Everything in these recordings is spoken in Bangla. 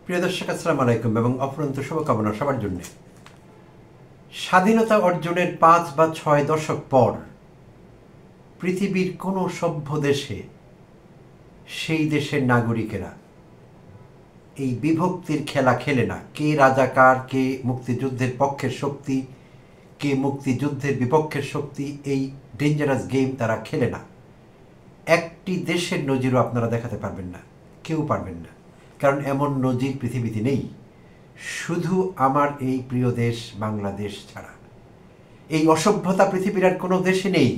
প্রিয় দর্শক, আসসালামু আলাইকুম এবং অফুরন্ত শুভকামনা সবার জন্য। স্বাধীনতা অর্জনের 5 বা 6 দশক পর পৃথিবীর কোনো সভ্য দেশে সেই দেশের নাগরিকেরা এই বিভক্তির খেলা খেলে না। কে রাজাকার, কে মুক্তিযুদ্ধের পক্ষের শক্তি, কে মুক্তিযুদ্ধের বিপক্ষের শক্তি, এই ডেঞ্জারাস গেম তারা খেলে না। একটি দেশের নজিরও আপনারা দেখাতে পারবেন না, কেউ পারবেন না, কারণ এমন নজির পৃথিবীতে নেই, শুধু আমার এই প্রিয় দেশ বাংলাদেশ ছাড়া। এই অসভ্যতা পৃথিবীর আর কোনো দেশে নেই,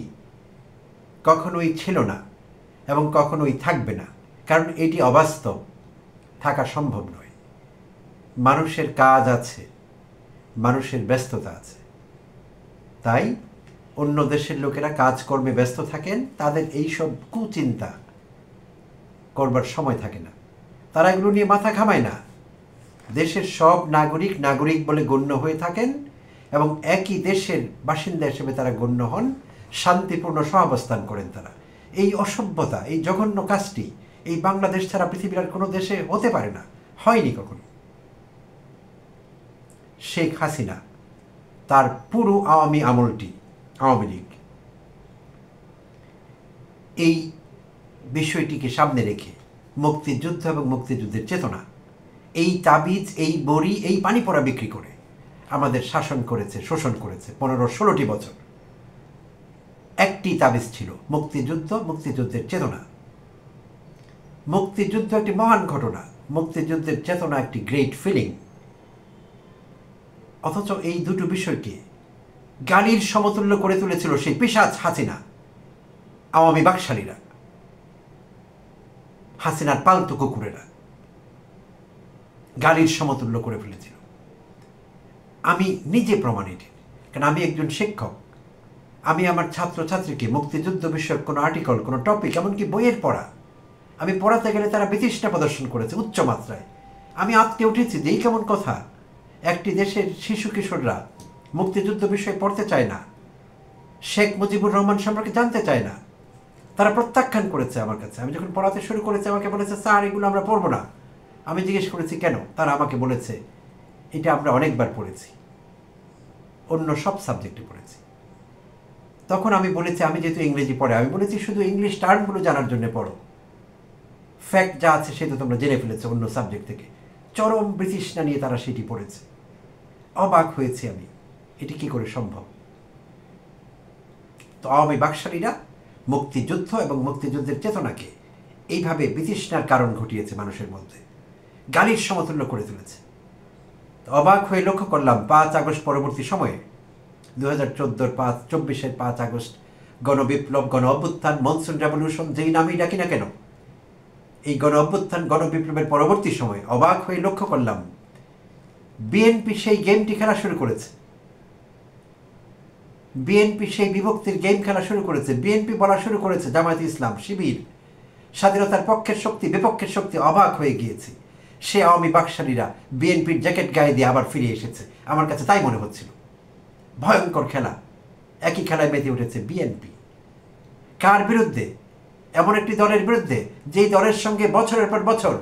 কখনোই ছিল না এবং কখনোই থাকবে না, কারণ এটি অবাস্তব, থাকা সম্ভব নয়। মানুষের কাজ আছে, মানুষের ব্যস্ততা আছে, তাই অন্য দেশের লোকেরা কাজকর্মে ব্যস্ত থাকেন, তাদের এইসব কুচিন্তা করবার সময় থাকে না, তারা এগুলো নিয়ে মাথা ঘামায় না। দেশের সব নাগরিক নাগরিক বলে গণ্য হয়ে থাকেন এবং একই দেশের বাসিন্দা হিসেবে তারা গণ্য হন, শান্তিপূর্ণ সহাবস্থান করেন তারা। এই অসভ্যতা, এই জঘন্য কাজটি এই বাংলাদেশ ছাড়া পৃথিবীর আর কোনো দেশে হতে পারে না, হয়নি কখনো। শেখ হাসিনা তার পুরো আওয়ামী আমলটি, আওয়ামী লীগ, এই বিষয়টিকে সামনে রেখে মুক্তিযুদ্ধ এবং মুক্তিযুদ্ধের চেতনা, এই তাবিজ, এই বড়ি, এই পানি পড়া বিক্রি করে আমাদের শাসন করেছে, শোষণ করেছে 15-16টি বছর। একটি তাবিজ ছিল মুক্তিযুদ্ধ, মুক্তিযুদ্ধের চেতনা। মুক্তিযুদ্ধ একটি মহান ঘটনা, মুক্তিযুদ্ধের চেতনা একটি গ্রেট ফিলিং। অথচ এই দুটো বিষয়কে গালির সমতুল্য করে তুলেছিল সেই পিশাচ হাসিনা, আওয়ামী বাকশালীরা, হাসিনার পালতু কুকুরেরা গালির সমতুল্য করে ফেলেছিল। আমি নিজে প্রমাণিত, কারণ আমি একজন শিক্ষক। আমি আমার ছাত্রছাত্রীকে মুক্তিযুদ্ধ বিষয়ক কোনো আর্টিকেল, কোনো টপিক, এমনকি বইয়ের পড়া, আমি পড়াতে গেলে তারা বিতৃষ্ণা প্রদর্শন করেছে উচ্চ মাত্রায়। আমি আঁতকে উঠেছি যে এই কেমন কথা, একটি দেশের শিশু কিশোররা মুক্তিযুদ্ধ বিষয়ে পড়তে চায় না, শেখ মুজিবুর রহমান সম্পর্কে জানতে চায় না, তারা প্রত্যাখ্যান করেছে আমার কাছে। আমি যখন পড়াতে শুরু করেছি আমাকে বলেছে, স্যার এগুলো আমরা পড়বো না। আমি জিজ্ঞেস করেছি কেন, তারা আমাকে বলেছে এটা আমরা অনেকবার পড়েছি, অন্য সব সাবজেক্টে পড়েছি। তখন আমি বলেছি, আমি যেহেতু ইংরেজি পড়ে, আমি বলেছি শুধু ইংলিশ টার্মগুলো জানার জন্য পড়ো, ফ্যাক্ট যা আছে সেটা তোমরা জেনে ফেলেছো অন্য সাবজেক্ট থেকে। চরম বিতৃষ্ণা নিয়ে তারা সেটি পড়েছে। অবাক হয়েছি আমি, এটি কি করে সম্ভব। তো আওয়ামী বাকশালীরা মুক্তিযুদ্ধ এবং মুক্তিযুদ্ধের চেতনাকে এইভাবে বিতৃষ্ণার কারণ ঘটিয়েছে, মানুষের মধ্যে গালির সমতুল্য করে তুলেছে। অবাক হয়ে লক্ষ্য করলাম 5 আগস্ট পরবর্তী সময়ে 2014-এর 24-এর 5 আগস্ট গণবিপ্লব, গণ অভ্যুত্থান, মনসুন রেভলিউশন, যেই নামই ডাকি না কেন, এই গণ অভ্যুত্থান, গণবিপ্লবের পরবর্তী সময়ে অবাক হয়ে লক্ষ্য করলাম বিএনপি সেই গেমটি খেলা শুরু করেছে। বিএনপি সেই বিভক্তির গেম খেলা শুরু করেছে। বিএনপি বলা শুরু করেছে জামায়াতে ইসলাম, শিবির, স্বাধীনতার পক্ষের শক্তি, বিপক্ষের শক্তি। অবাক হয়ে গিয়েছি, সে আওয়ামী বাকশালীরা বিএনপির জ্যাকেট গায়ে দিয়ে আবার ফিরে এসেছে। আমার কাছে তাই মনে হচ্ছিল। ভয়ঙ্কর খেলা, একই খেলায় মেতে উঠেছে বিএনপি। কার বিরুদ্ধে? এমন একটি দলের বিরুদ্ধে যেই দলের সঙ্গে বছরের পর বছর,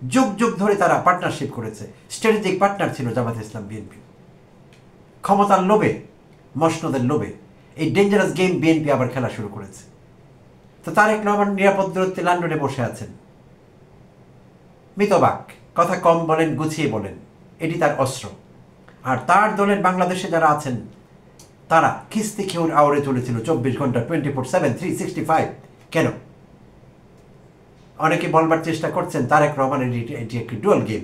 যুগ যুগ ধরে তারা পার্টনারশিপ করেছে। স্ট্র্যাটেজিক পার্টনার ছিল জামায়াতে ইসলাম, বিএনপি। ক্ষমতার লোভে, মসনদের লোভে এই ডেঞ্জারাস গেম বিএনপি আবার খেলা শুরু করেছে। তো তারেক রহমান নিরাপদ দূরত্বে লন্ডনে বসে আছেন, মিতবাক, কথা কম বলেন, গুছিয়ে বলেন, এটি তার অস্ত্র। আর তার দলের বাংলাদেশে যারা আছেন তারা খিস্তি খেউর আওড়ে চলেছিল 24 ঘন্টা, 24/7, 365। কেন? অনেকে বলবার চেষ্টা করছেন তারেক রহমানের এটি একটি ডুয়াল গেম,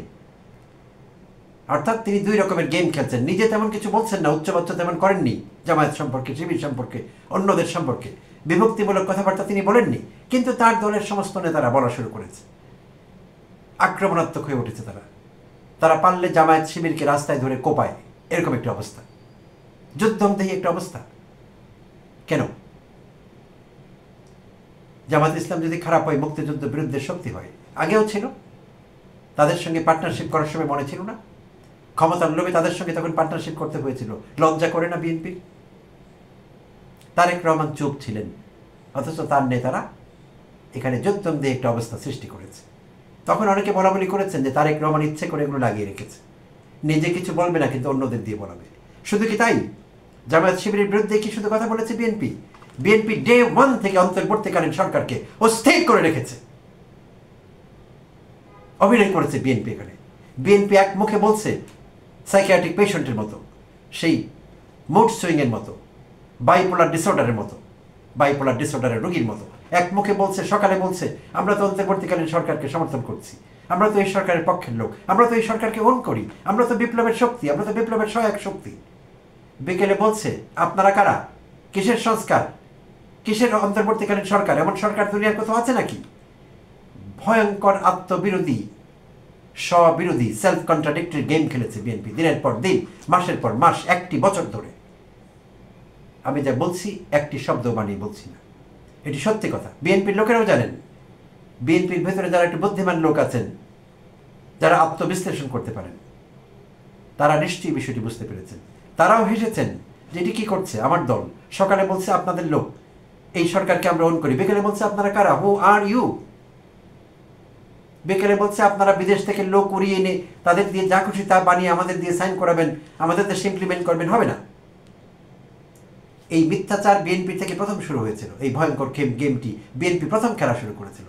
অর্থাৎ তিনি 2 রকমের গেম খেলছেন। নিজে তেমন কিছু বলছেন না, উচ্চবাচ্য তেমন করেননি জামায়াত সম্পর্কে, শিবির সম্পর্কে, অন্যদের সম্পর্কে বিভক্তিমূলক কথাবার্তা তিনি বলেননি, কিন্তু তার দলের সমস্ত নেতারা বলা শুরু করেছে। আক্রমণাত্মক হয়ে উঠেছে তারা। তারা পারলে জামায়াত শিবিরকে রাস্তায় ধরে কোপায়, এরকম একটি অবস্থা, যুদ্ধমদেহী একটা অবস্থা। কেন? জামায়াত ইসলাম যদি খারাপ হয়, মুক্তিযুদ্ধ বিরুদ্ধে শক্তি হয়, আগেও ছিল, তাদের সঙ্গে পার্টনারশিপ করার সময় মনে ছিল না? ক্ষমতার লোভে তাদের সঙ্গে তখন পার্টনারশিপ করতে হয়েছিল। লজ্জা করে না বিএনপি? তারেক রহমান চুপ ছিলেন, অথচ তার নেতারা এখানে যুদ্ধমদেহী একটা অবস্থা সৃষ্টি করেছে। তখন অনেকে বলাবলি করেছেন যে তারেক রহমান ইচ্ছে করে এগুলো লাগিয়ে রেখেছে, নিজে কিছু বলবে না কিন্তু অন্যদের দিয়ে বলাবে। শুধু কি তাই, জামায়াত শিবিরের বিরুদ্ধে কি শুধু কথা বলেছে বিএনপি? বিএনপি ডে 1 থেকে অন্তর্বর্তীকালীন সরকারকে অস্থির করে রেখেছে, অভিনয় করেছে বিএনপি। এখানে বিএনপি এক মুখে বলছে সাইকিয়াট্রিক পেশেন্টের মতো, সেই মুড সুইংয়ের মতো, বাইপোলার ডিসঅর্ডারের মতো, বাইপোলার ডিসঅর্ডারের রোগীর মতো এক মুখে বলছে, সকালে বলছে আমরা তো অন্তর্বর্তীকালীন সরকারকে সমর্থন করছি, আমরা তো এই সরকারের পক্ষের লোক, আমরা তো এই সরকারকে ওন করি, আমরা তো বিপ্লবের শক্তি, আমরা তো বিপ্লবের সহায়ক শক্তি। বিকেলে বলছে আপনারা কারা, কিসের সংস্কার, কিসের অন্তর্বর্তীকালীন সরকার, এমন সরকার দুনিয়ার কোথাও আছে নাকি? ভয়ঙ্কর আত্মবিরোধী, স্ববিরোধী, সেলফ কন্ট্রাডিক্টরি গেম খেলেছে বিএনপি দিনের পর দিন, মাসের পর মাস, একটি বছর ধরে। আমি যা বলছি একটি শব্দ বানিয়ে বলছি না, এটি সত্যি কথা। বিএনপির লোকেরাও জানেন, বিএনপির ভেতরে যারা একটু বুদ্ধিমান লোক আছেন, যারা আত্মবিশ্লেষণ করতে পারেন, তারা নিশ্চয়ই বিষয়টি বুঝতে পেরেছেন। তারাও হেসেছেন যে এটি কি করছে আমার দল। সকালে বলছে আপনাদের লোক, এই সরকারকে আমরা অন করি, বিকেলে বলছে আপনারা কারা, হু আর ইউ। বিকেলে বলছে আপনারা বিদেশ থেকে লোক উড়িয়ে এনে তাদের দিয়ে যা খুশি তা বানিয়ে আমাদের দিয়ে সাইন করাবেন, আমাদের দেশে ইমপ্লিমেন্ট করবেন, হবে না। এই মিথ্যাচার বিএনপি থেকে প্রথম শুরু হয়েছিল, এই ভয়ঙ্কর গেমটি বিএনপি প্রথম খেলা শুরু করেছিল।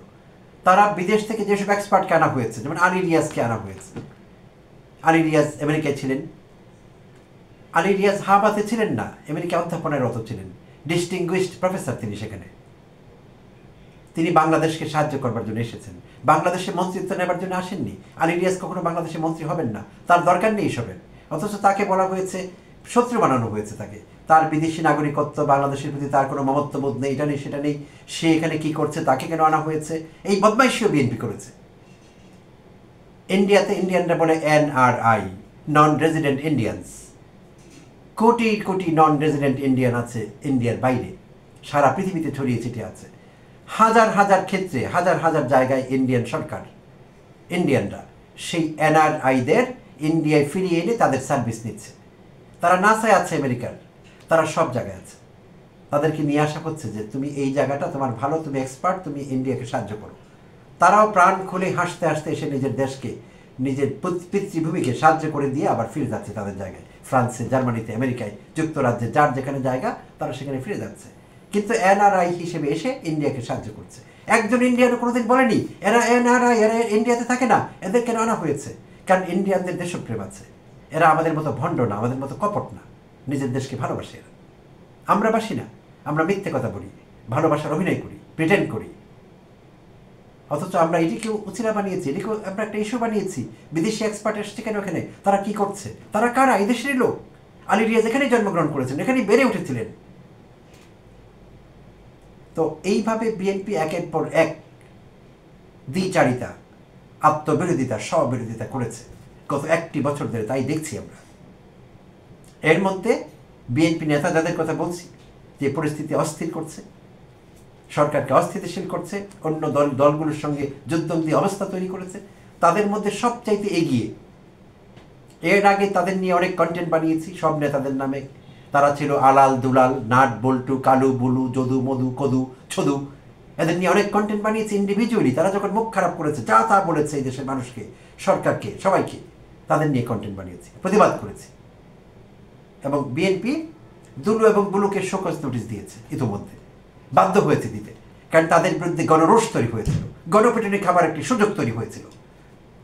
তারা বিদেশ থেকে যেসব এক্সপার্টকে আনা হয়েছে, যেমন আলী রিয়াজকে আনা হয়েছে। আলী রিয়াজ আমেরিকায় ছিলেন, আলী রিয়াজ হাবাতে ছিলেন না, আমেরিকায় অধ্যাপনায় রত ছিলেন, ডিস্টিংগুইশড প্রফেসর তিনি সেখানে। তিনি বাংলাদেশকে সাহায্য করবার জন্য এসেছেন, বাংলাদেশে মন্ত্রিত্ব নেবার জন্য আসেননি। আলী রিয়াজ কখনো বাংলাদেশে মন্ত্রী হবেন না, তার দরকার নেই এসবের। অথচ তাকে বলা হয়েছে, শত্রু বানানো হয়েছে তাকে, তার বিদেশি নাগরিকত্ব, বাংলাদেশের প্রতি তার কোনো মমত্ববোধ নেই, এটা নেই সেটা নেই, সে এখানে কি করছে, তাকে কেন আনা হয়েছে, এই বদমাইশিও বিএনপি করেছে। ইন্ডিয়াতে ইন্ডিয়ানরা বলে NRI, নন রেজিডেন্ট ইন্ডিয়ানস। কোটি কোটি নন রেজিডেন্ট ইন্ডিয়ান আছে ইন্ডিয়ার বাইরে, সারা পৃথিবীতে ছড়িয়ে ছিটিয়ে আছে। হাজার হাজার ক্ষেত্রে, হাজার হাজার জায়গায় ইন্ডিয়ান সরকার, ইন্ডিয়ানরা সেই NRIদের ইন্ডিয়ায় ফিরিয়ে এনে তাদের সার্ভিস নিচ্ছে। তারা নাসায় আছে আমেরিকার, তারা সব জায়গায় আছে। তাদেরকে নিয়ে আসা হচ্ছে যে তুমি এই জায়গাটা তোমার ভালো, তুমি এক্সপার্ট, তুমি ইন্ডিয়াকে সাহায্য করো। তারাও প্রাণ খুলে হাসতে হাসতে এসে নিজের দেশকে, নিজের পিতৃভূমিকে সাহায্য করে দিয়ে আবার ফিরে যাচ্ছে তাদের জায়গায়। ফ্রান্সে, জার্মানিতে, আমেরিকায়, যুক্তরাজ্যে, যার যেখানে জায়গা তারা সেখানে ফিরে যাচ্ছে। কিন্তু NRI হিসেবে এসে ইন্ডিয়াকে সাহায্য করছে। একজন ইন্ডিয়ানও কোনোদিন বলেনি এরা NRI, এরা ইন্ডিয়াতে থাকে না, এদের কেন আনা হয়েছে। কারণ ইন্ডিয়ানদের দেশপ্রেম আছে, এরা আমাদের মতো ভণ্ড না, আমাদের মতো কপট না, নিজের দেশকে ভালোবাসে এরা। আমরা বাসি না, আমরা মিথ্যে কথা বলি, ভালোবাসার অভিনয় করি, প্রিটেন্ড করি। অথচ আমরা এটিকেও উচিরা বানিয়েছি, এটিকেও আমরা একটা ইস্যু বানিয়েছি। বিদেশি এক্সপার্ট এসছে কেন এখানে, তারা কি করছে, তারা কারা, এই দেশেরই লোক। আলী রিয়াজ এখানেই জন্মগ্রহণ করেছেন, এখানেই বেড়ে উঠেছিলেন। তো এইভাবে বিএনপি একের পর এক দ্বিচারিতা, আত্মবিরোধিতা, স্ববিরোধিতা করেছে গত একটি বছর ধরে, তাই দেখছি আমরা। এর মধ্যে বিএনপি নেতা যাদের কথা বলছি, যে পরিস্থিতি অস্থির করছে, সরকারকে অস্থিতিশীল করছে, অন্য দলগুলোর সঙ্গে যুদ্ধবন্দী অবস্থা তৈরি করেছে, তাদের মধ্যে সবচাইতে এগিয়ে। এর আগে তাদের নিয়ে অনেক কন্টেন্ট বানিয়েছি সব নেতাদের নামে। তারা ছিল আলাল দুলাল, নাট বল্টু, কালু বুলু, যদু মধু, কদু ছদু, এদের নিয়ে অনেক কন্টেন্ট বানিয়েছি ইন্ডিভিজুয়ালি। তারা যখন মুখ খারাপ করেছে, যা তা বলেছে এই দেশের মানুষকে, সরকারকে, সবাইকে, তাদের নিয়ে কন্টেন্ট বানিয়েছি, প্রতিবাদ করেছি। এবং বিএনপি দুলু এবং বুলুকে শোকজ নোটিশ দিয়েছে, ইতিমধ্যে বাধ্য হয়েছে দিতে, কারণ তাদের বিরুদ্ধে গণরোষ তৈরি হয়েছিল, গণপিটুনি খাবার একটি সুযোগ তৈরি হয়েছিল।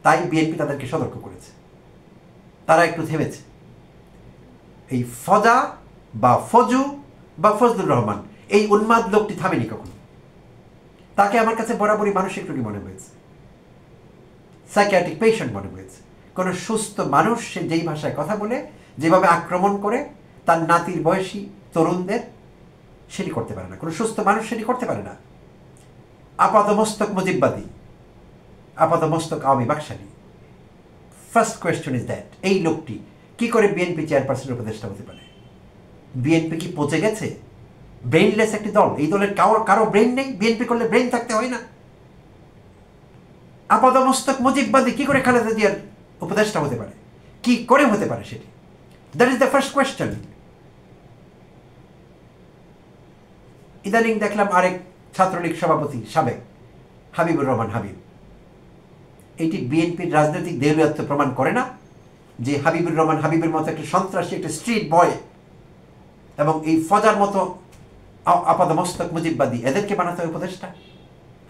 তাই বিএনপি তাদেরকে সতর্ক করেছে, তারা একটু থেমেছে। এই ফজা বা ফজু বা ফজলুর রহমান, এই উন্মাদ লোকটি থামেনি কখনো। তাকে আমার কাছে বরাবরই মানসিক রোগী মনে হয়েছে, সাইকিয়াট্রিক পেশেন্ট মনে হয়েছে। কোনো সুস্থ মানুষ সে যেই ভাষায় কথা বলে, যেভাবে আক্রমণ করে তার নাতির বয়সী তরুণদের, সেটি করতে পারে না। কোনো সুস্থ মানুষ সেটি করতে পারে না। আপাতমস্তক মুজিববাদী, আপাতমস্তক আওয়ামী বাকশালী। ফার্স্ট কোয়েশ্চন ইজ দ্যাট, এই লোকটি কি করে বিএনপি চেয়ারপারসনের উপদেষ্টা হতে পারে? বিএনপি কি পচে গেছে? ব্রেইনলেস একটি দল, এই দলের কারো ব্রেইন নেই? বিএনপি করলে ব্রেইন থাকতে হয় না? আপাতমস্তক মুজিববাদী কি করে খালেদা জিয়ার উপদেষ্টা হতে পারে? কি করে হতে পারে সেটি? That is the first question. ইদানিং দেখলাম আরেক ছাত্রলীগ সভাপতি সাবেক হাবিবুর রহমান হাবিব, এটি বিএনপির রাজনৈতিক দেউলিয়াত্ব প্রমাণ করে না যে হাবিবুর রহমান হাবিবের মতো একটা সন্ত্রাসী, একটা স্ট্রিট বয় এবং এই ফজার মতো আপাদমস্তক মুজিববাদী এদেরকে বানাতে হয় উপদেষ্টা?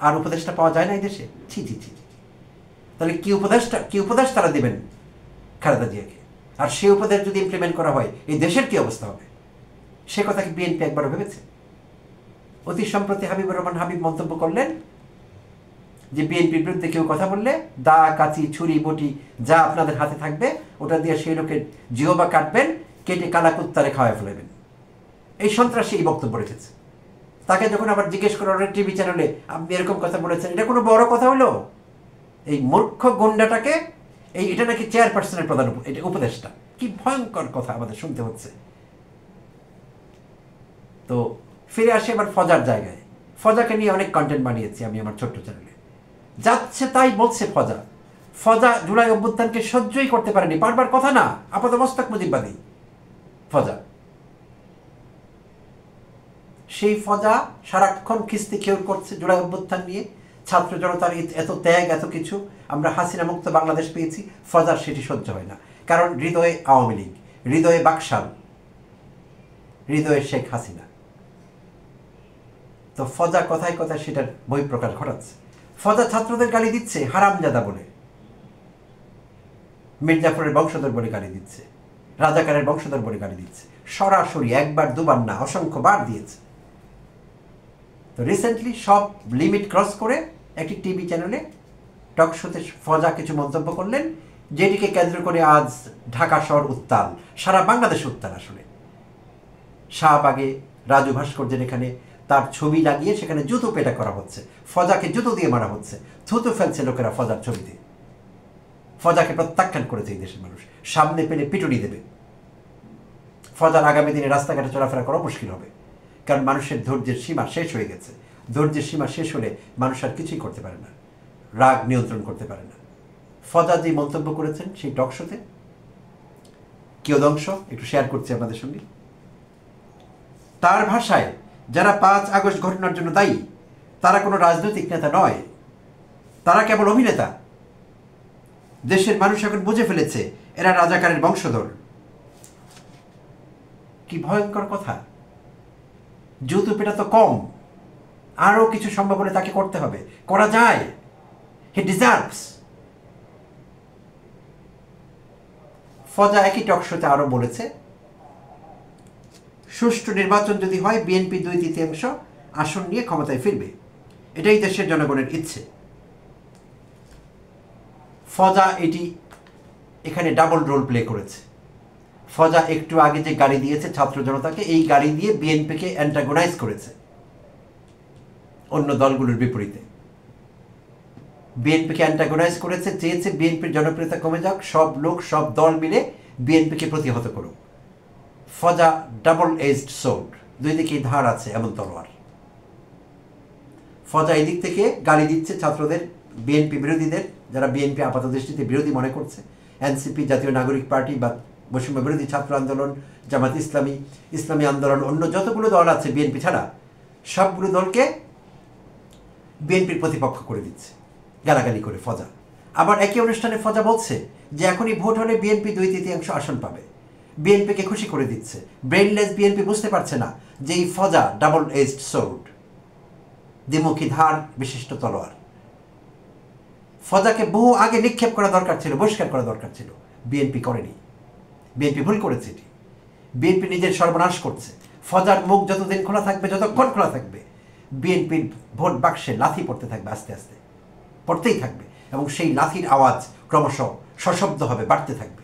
আর উপদেষ্টা পাওয়া যায় না এই দেশে? ছি ছি ছি। তাহলে কি উপদেশ তারা দেবেন খালেদা জিয়াকে? আর সেই উপদেশ যদি ইমপ্লিমেন্ট করা হয় এই দেশের কি অবস্থা হবে? সে কথা কি বিএনপি একবারও ভেবেছে? অতি সম্প্রতি হাবিবুর রহমান হাবিব মন্তব্য করলেন যে বিএনপির বিরুদ্ধে কেউ কথা বললে দা, কাঁচি, ছুরি, বটি যা আপনাদের হাতে থাকবে ওটা দিয়ে সেই লোকের জিহবা কাটবেন, কেটে কালা কুত্তারে খাওয়ায় ফেলবেন। এই সন্ত্রাসী এই বক্তব্য রেখেছে। তাকে যখন আবার জিজ্ঞেস করা হলো টিভি চ্যানেলে, আপনি এরকম কথা বলেছেন, এটা কোনো বড় কথা হলো? এই মূর্খ গুন্ডাটাকে এটা নাকি চেয়ারপারসনের প্রধান এটা উপদেষ্টা। কি ভয়ঙ্কর কথা আমাদের শুনতে হচ্ছে। তো ফিরে আসে এবার ফজার জায়গায়। ফজাকে নিয়ে অনেক কন্টেন্ট বানিয়েছি আমি আমার ছোট্ট চ্যানেলে। যাচ্ছে তাই বলছে ফজা জুলাই অভ্যুত্থানকে সহ্যই করতে পারেনি। বারবার কথা না, আপাতমস্তক মুজিববাদী ফজা। সেই ফজা সারাক্ষণ খিস্তি খেউর করছে জুলাই অভ্যুত্থান নিয়ে, ছাত্র জনতার এত ত্যাগ, এত কিছু, আমরা হাসিনা মুক্ত বাংলাদেশ পেয়েছি। ফজার সেটি সহ্য হয় না, কারণ হৃদয়ে আওয়ামী লীগ, হৃদয়ে বাকশাল, হৃদয়ে শেখ হাসিনা। তো ফজা কথায় কথায় সেটার বহিঃপ্রকাশ ঘটাচ্ছে। ফজা ছাত্রদের গালি দিচ্ছে হারামজাদা বলে, মির্জাফরের বংশধর বলে গালি দিচ্ছে, রাজাকারের বংশধর বলে গালি দিচ্ছে। সরাসরি, একবার দুবার না, অসংখ্য বার দিয়েছে। তো রিসেন্টলি সব লিমিট ক্রস করে একটি টিভি চ্যানেলে টক শোতে ফজা কিছু মন্তব্য করলেন, যেটিকে কেন্দ্র করে আজ ঢাকা শহর উত্তাল, সারা বাংলাদেশ উত্তাল। আসলে শাহবাগে রাজু ভাস্কর্যের এখানে তার ছবি লাগিয়ে সেখানে জুতো পেটা করা হচ্ছে, ফজাকে জুতো দিয়ে মারা হচ্ছে, থুতু ফেলছে লোকেরা ফজার ছবিতে। ফজাকে প্রত্যাখ্যান করেছে এই দেশের মানুষ, সামনে পেলে পিটুনি দেবে। ফজার আগামী দিনে রাস্তাঘাটে চলাফেরা করা মুশকিল হবে, কারণ মানুষের ধৈর্যের সীমা শেষ হয়ে গেছে। ধৈর্যের সীমা শেষ হলে মানুষ আর কিছুই করতে পারে না, রাগ নিয়ন্ত্রণ করতে পারে না। ফজা যে মন্তব্য করেছেন সেই টক শোতে কিয়দংশ একটু শেয়ার করছি আপনাদের সঙ্গে। তার ভাষায়, যারা 5 আগস্ট ঘটনার জন্য দায়ী তারা কোনো রাজনৈতিক নেতা নয়, তারা কেবল অভিনেতা। দেশের মানুষ এখন বুঝে ফেলেছে এরা রাজাকারের বংশধর। কি ভয়ঙ্কর কথা! জুতো পেটা তো কম, আরও কিছু সম্ভব হলে তাকে করতে হবে, করা যায়। হি ডিজার্ভস। ফজা একই টক শোতে আরও বলেছে, সুষ্ঠু নির্বাচন যদি হয় বিএনপি 2/3 আসন নিয়ে ক্ষমতায় ফিরবে, এটাই দেশের জনগণের ইচ্ছে। ফজা এখানে ডাবল রোল প্লে করেছে। ফজা একটু আগে যে গাড়ি দিয়েছে ছাত্র জনতাকে, এই গাড়ি দিয়ে বিএনপিকে অ্যান্টাগোনাইজ করেছে অন্য দলগুলোর বিপরীতে। বিএনপিকে অ্যান্টাগোনাইজ করেছে, চেয়েছে বিএনপির জনপ্রিয়তা কমে যাক, সব লোক সব দল মিলে বিএনপিকে প্রতিহত করুক। ফজা ডাবল এজড সোর্ড, দুই দিকেই ধার আছে এমন তলোয়ার। ফজা এদিক থেকে গালি দিচ্ছে ছাত্রদের, বিএনপি বিরোধীদের, যারা বিএনপি আপাত দৃষ্টিতে বিরোধী মনে করছে, এনসিপি, জাতীয় নাগরিক পার্টি বা বৈষম্য বিরোধী ছাত্র আন্দোলন, জামাত ইসলামী, ইসলামী আন্দোলন, অন্য যতগুলো দল আছে বিএনপি ছাড়া সবগুলো দলকে বিএনপির প্রতিপক্ষ করে দিচ্ছে গালাগালি করে ফজা। আবার একই অনুষ্ঠানে ফজা বলছে যে এখনই ভোট হলে বিএনপি 2/3 আসন পাবে, বিএনপিকে খুশি করে দিচ্ছে। ব্রেনলেস বিএনপি বুঝতে পারছে না যে এই ফজা ডাবল এজড সোর্ড, দ্বিমুখী ধার বিশিষ্ট তলোয়ার। ফজাকে বহু আগে নিক্ষেপ করা দরকার ছিল, বহিষ্কার করা দরকার ছিল, বিএনপি করেনি। বিএনপি ভুল করেছে। এটি বিএনপি নিজের সর্বনাশ করছে। ফজার মুখ যতদিন খোলা থাকবে, যতক্ষণ খোলা থাকবে, বিএনপির ভোট বাক্সে লাথি পড়তে থাকবে, আস্তে আস্তে পড়তেই থাকবে, এবং সেই লাথির আওয়াজ ক্রমশ সশব্দ হবে, বাড়তে থাকবে।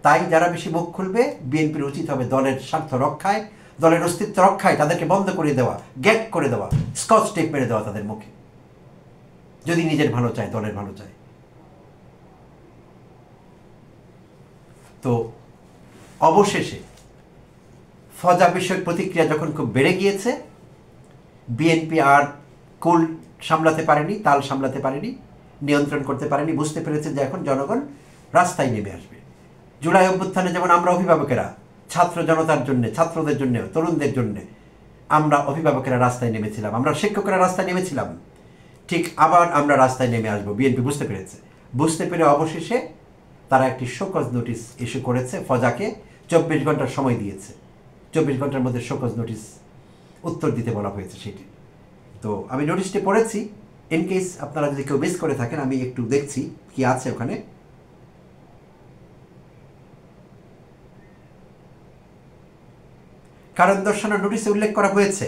তাই যারা বেশি মুখ খুলবে বিএনপির উচিত হবে দলের স্বার্থ রক্ষায়, দলের অস্তিত্ব রক্ষায় তাদেরকে বন্ধ করে দেওয়া, গ্যাগ করে দেওয়া, স্কচ টেপ মেরে দেওয়া তাদের মুখে, যদি নিজের ভালো চায়, দলের ভালো চায়। তো অবশেষে ফজা বিষয়ক প্রতিক্রিয়া যখন খুব বেড়ে গিয়েছে, বিএনপি আর কুল সামলাতে পারেনি, তাল সামলাতে পারেনি, নিয়ন্ত্রণ করতে পারেনি, বুঝতে পেরেছে যে এখন জনগণ রাস্তায় নেমে আসবে। জুলাই অভ্যুত্থানে যেমন আমরা অভিভাবকেরা ছাত্র জনতার জন্য, ছাত্রদের জন্য, তরুণদের জন্য আমরা অভিভাবকেরা রাস্তায় নেমেছিলাম, আমরা শিক্ষকেরা রাস্তায় নেমেছিলাম, ঠিক আবার আমরা রাস্তায় নেমে আসবো। বিএনপি বুঝতে পেরেছে, বুঝতে পেরে অবশেষে তারা একটি শোকজ নোটিশ ইস্যু করেছে, ফজাকে 24 ঘন্টার সময় দিয়েছে। 24 ঘন্টার মধ্যে শোকজ নোটিশ উত্তর দিতে বলা হয়েছে সেটি। তো আমি নোটিশটি পড়েছি, ইন কেস আপনারা যদি কেউ মিস করে থাকেন আমি একটু দেখছি কি আছে ওখানে। কারণ দর্শানোর নোটিশে উল্লেখ করা হয়েছে,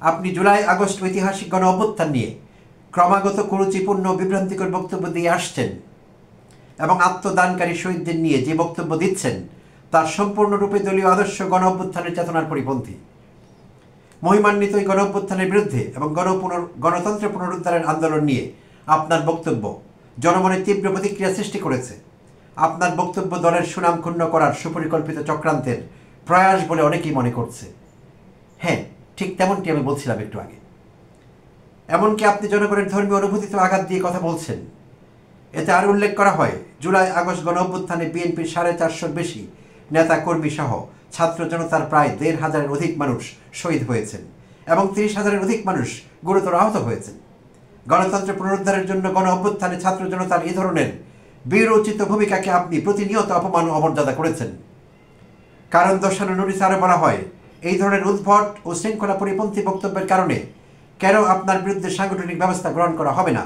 আপনি জুলাই আগস্ট ঐতিহাসিক গণ অভ্যুত্থান নিয়ে ক্রমাগত কুরুচিপূর্ণ বিভ্রান্তিকর বক্তব্য দিয়ে আসছেন এবং আত্মদানকারী শহীদদের নিয়ে যে বক্তব্য দিচ্ছেন তার সম্পূর্ণরূপে দলীয় আদর্শ গণ অভ্যুত্থানের চেতনার পরিপন্থী। মহিমান্বিত এই গণ অভ্যুত্থানের বিরুদ্ধে এবং গণতন্ত্র পুনরুদ্ধারের আন্দোলন নিয়ে আপনার বক্তব্য জনমনে তীব্র প্রতিক্রিয়া সৃষ্টি করেছে। আপনার বক্তব্য দলের সুনাম ক্ষুণ্ণ করার সুপরিকল্পিত চক্রান্তের প্রয়াস বলে অনেকেই মনে করছে। হ্যাঁ, ঠিক তেমনটি আমি বলছিলাম একটু আগে। এমনকি আপনি জনগণের ধর্মীয় অনুভূতিতে আঘাত দিয়ে কথা বলছেন। এতে আরও উল্লেখ করা হয়, জুলাই আগস্ট গণ অভ্যুত্থানে বিএনপির 450-র বেশি নেতা কর্মী সহ ছাত্র জনতার প্রায় 1,500-এর অধিক মানুষ শহীদ হয়েছেন এবং 30,000-এর অধিক মানুষ গুরুতর আহত হয়েছেন। গণতন্ত্র পুনরুদ্ধারের জন্য গণ অভ্যুত্থানে ছাত্র জনতার এই ধরনের বীরোচিত ভূমিকাকে আপনি প্রতিনিয়ত অপমান ও অমর্যাদা করেছেন। কারণ দর্শানো নোটিশে আরও বলা হয়, এই ধরনের উদ্ভট ও শৃঙ্খলা পরিপন্থী বক্তব্যের কারণে কেন আপনার বিরুদ্ধে সাংগঠনিক ব্যবস্থা গ্রহণ করা হবে না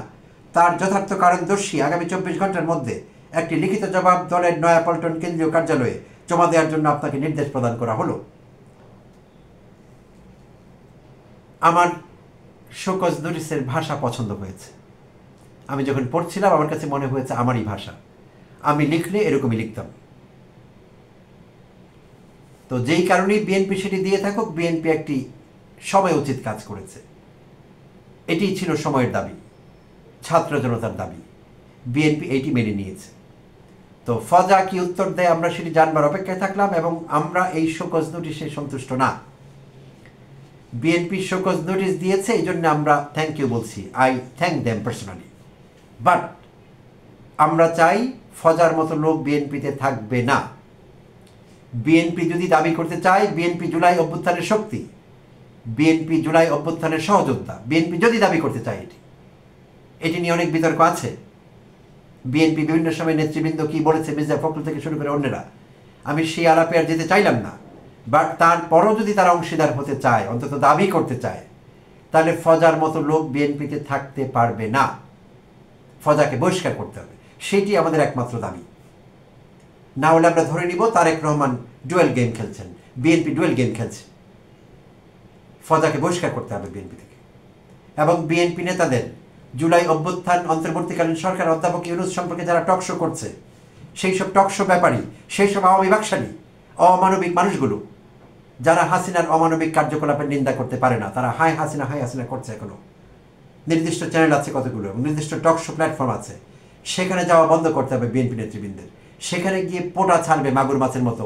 তার যথার্থ কারণ দর্শী আগামী 24 ঘন্টার মধ্যে একটি লিখিত জবাব দলের নয়াপল্টন কেন্দ্রীয় কার্যালয়ে জমা দেওয়ার জন্য আপনাকে নির্দেশ প্রদান করা হলো। আমার শোকজ নোটিশের ভাষা পছন্দ হয়েছে। আমি যখন পড়ছিলাম আমার কাছে মনে হয়েছে আমারই ভাষা, আমি লিখলে এরকমই লিখতাম। তো যেই কারণেই বিএনপি সেটি দিয়ে থাকুক, বিএনপি একটি সময় উচিত কাজ করেছে। এটি ছিল সময়ের দাবি, ছাত্র জনতার দাবি, বিএনপি এইটি মেনে নিয়েছে। তো ফজা কি উত্তর দেয় আমরা সেটি জানবার অপেক্ষায় থাকলাম এবং আমরা এই শোকজ নোটিশে সন্তুষ্ট না। বিএনপি শোকজ নোটিশ দিয়েছে, এই জন্য আমরা থ্যাংক ইউ বলছি, I thank them personally. But আমরা চাই ফজার মতো লোক বিএনপিতে থাকবে না। বিএনপি যদি দাবি করতে চায় বিএনপি জুলাই অভ্যুত্থানের শক্তি, বিএনপি জুলাই অভ্যুত্থানের সহযোদ্ধা, বিএনপি যদি দাবি করতে চায় এটি নিয়ে অনেক বিতর্ক আছে। বিএনপি বিভিন্ন সময় নেতৃবৃন্দ কি বলেছে, মির্জা ফখরুল থেকে শুরু করে অন্যরা, আমি সেই আলাপে আর যেতে চাইলাম না। বাট তারপরও যদি তারা অংশীদার হতে চায়, অন্তত দাবি করতে চায়, তাহলে ফজার মতো লোক বিএনপিতে থাকতে পারবে না। ফজাকে বহিষ্কার করতে হবে, সেটি আমাদের একমাত্র দাবি। না হলে আমরা ধরে নিব তারেক রহমান ডুয়েল গেম খেলছেন, বিএনপি ডুয়েল গেম খেলছে। ফজাকে বহিষ্কার করতে হবে বিএনপি থেকে। এবং বিএনপি নেতাদের জুলাই অভ্যুত্থান অন্তর্বর্তীকালীন সরকার অধ্যাপক ইউনূস সম্পর্কে যারা টকশো করছে, সেই সব টকশো ব্যাপারী, সেই সব আওয়ামী বাকশালী অমানবিক মানুষগুলো যারা হাসিনার অমানবিক কার্যকলাপের নিন্দা করতে পারে না, তারা হাই হাসিনা করছে। এখনো নির্দিষ্ট চ্যানেল আছে কতগুলো, নির্দিষ্ট টকশো প্ল্যাটফর্ম আছে, সেখানে যাওয়া বন্ধ করতে হবে বিএনপি নেতৃবৃন্দের। সেখানে গিয়ে পোটা ছাড়বে মাগুর মাছের মতো,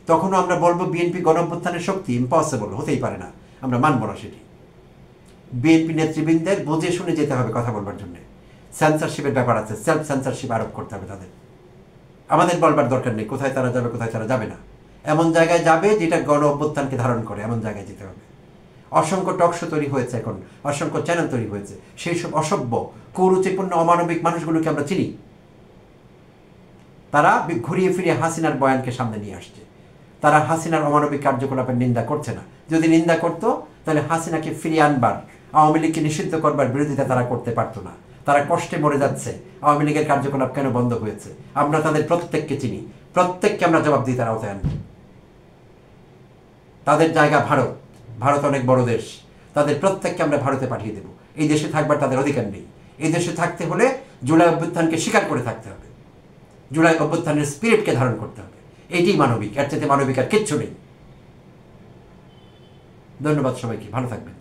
তখনও আমরা বলবো বিএনপি গণ অভ্যুত্থানের শক্তি, ইম্পসিবল, হতেই পারে না, আমরা মানব না সেটি। বিএনপি নেতৃবৃন্দের বুঝে শুনে যেতে হবে কথা বলবার জন্য। সেন্সরশিপের ব্যাপার আছে, সেলফ সেন্সরশিপ আরোপ করতে হবে তাদের। আমাদের বলবার দরকার নেই কোথায় তারা যাবে কোথায় তারা যাবে না। এমন জায়গায় যাবে যেটা গণ অভ্যুত্থানকে ধারণ করে, এমন জায়গায় যেতে হবে। অসংখ্য টকশো তৈরি হয়েছে, এখন অসংখ্য চ্যানেল তৈরি হয়েছে, সেই সব অসভ্য কুরুচিপূর্ণ অমানবিক মানুষগুলোকে আমরা চিনি। তারা ঘুরিয়ে ফিরিয়ে হাসিনার বয়ানকে সামনে নিয়ে আসছে। তারা হাসিনার অমানবিক কার্যকলাপের নিন্দা করছে না। যদি নিন্দা করতো তাহলে হাসিনাকে ফিরিয়ে আনবার, আওয়ামী লীগকে নিষিদ্ধ করবার বিরোধিতা তারা করতে পারতো না। তারা কষ্টে মরে যাচ্ছে, আওয়ামী লীগের কার্যকলাপ কেন বন্ধ হয়েছে। আমরা তাদের প্রত্যেককে চিনি, প্রত্যেককে আমরা জবাব দিই তারা আওতায় আনবে। তাদের জায়গা ভারত, ভারত অনেক বড় দেশ, তাদের প্রত্যেককে আমরা ভারতে পাঠিয়ে দেব। এই দেশে থাকবার তাদের অধিকার নেই। এই দেশে থাকতে হলে জুলাই অভ্যুত্থানকে স্বীকার করে থাকতে হবে, জুলাই অভ্যুত্থানের স্পিরিটকে ধারণ করতে হবে। এটি মানবিক, এর চাইতে মানবিক আর কিচ্ছু নেই। ধন্যবাদ সবাইকে, ভালো থাকবেন।